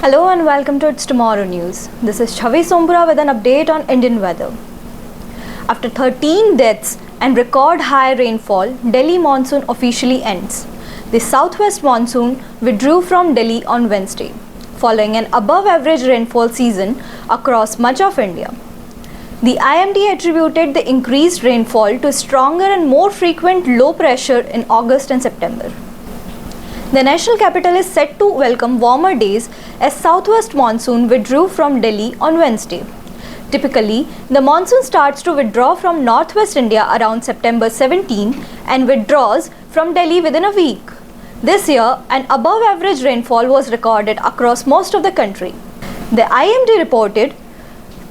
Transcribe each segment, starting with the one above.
Hello and welcome to It's Tomorrow News. This is Chavi Sompura with an update on Indian weather. After 13 deaths and record high rainfall, Delhi monsoon officially ends. The southwest monsoon withdrew from Delhi on Wednesday, following an above average rainfall season across much of India. The IMD attributed the increased rainfall to stronger and more frequent low pressure in August and September. The national capital is set to welcome warmer days as southwest monsoon withdrew from Delhi on Wednesday. Typically, the monsoon starts to withdraw from northwest India around September 17 and withdraws from Delhi within a week. This year, an above average rainfall was recorded across most of the country. The IMD reported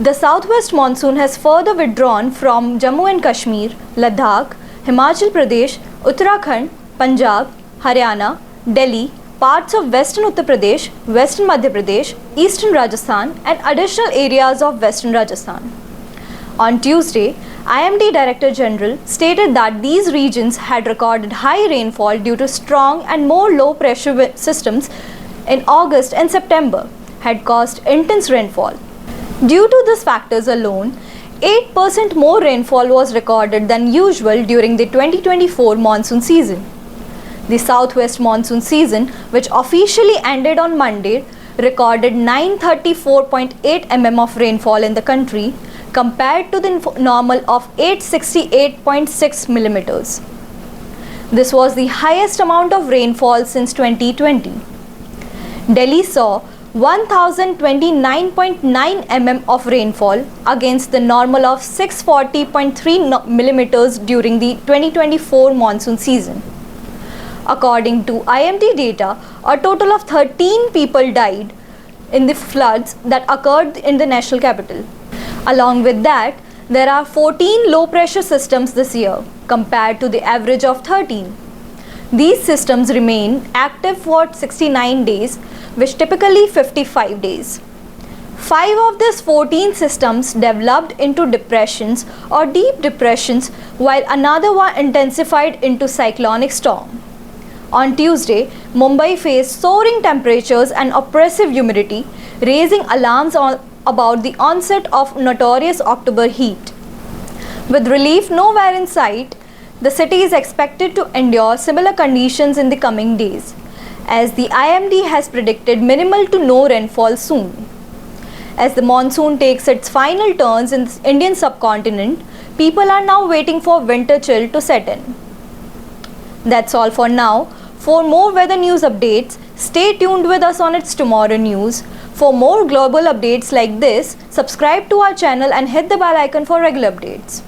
the southwest monsoon has further withdrawn from Jammu and Kashmir, Ladakh, Himachal Pradesh, Uttarakhand, Punjab, Haryana, Delhi, parts of western Uttar Pradesh, western Madhya Pradesh, eastern Rajasthan and additional areas of western Rajasthan. On Tuesday, IMD Director General stated that these regions had recorded high rainfall due to strong and more low pressure systems in August and September had caused intense rainfall. Due to these factors alone, 8% more rainfall was recorded than usual during the 2024 monsoon season. The southwest monsoon season, which officially ended on Monday, recorded 934.8 mm of rainfall in the country compared to the normal of 868.6 millimeters. This was the highest amount of rainfall since 2020. Delhi saw 1029.9 mm of rainfall against the normal of 640.3 millimeters during the 2024 monsoon season. According to IMD data, a total of 13 people died in the floods that occurred in the national capital. Along with that, there are 14 low pressure systems this year compared to the average of 13. These systems remain active for 69 days, which typically 55 days. 5 of these 14 systems developed into depressions or deep depressions, while another one intensified into cyclonic storm. On Tuesday, Mumbai faced soaring temperatures and oppressive humidity, raising alarms about the onset of notorious October heat. With relief nowhere in sight, the city is expected to endure similar conditions in the coming days, as the IMD has predicted minimal to no rainfall soon. As the monsoon takes its final turns in the Indian subcontinent, people are now waiting for winter chill to set in. That's all for now. For more weather news updates, stay tuned with us on It's Tomorrow News. For more global updates like this, subscribe to our channel and hit the bell icon for regular updates.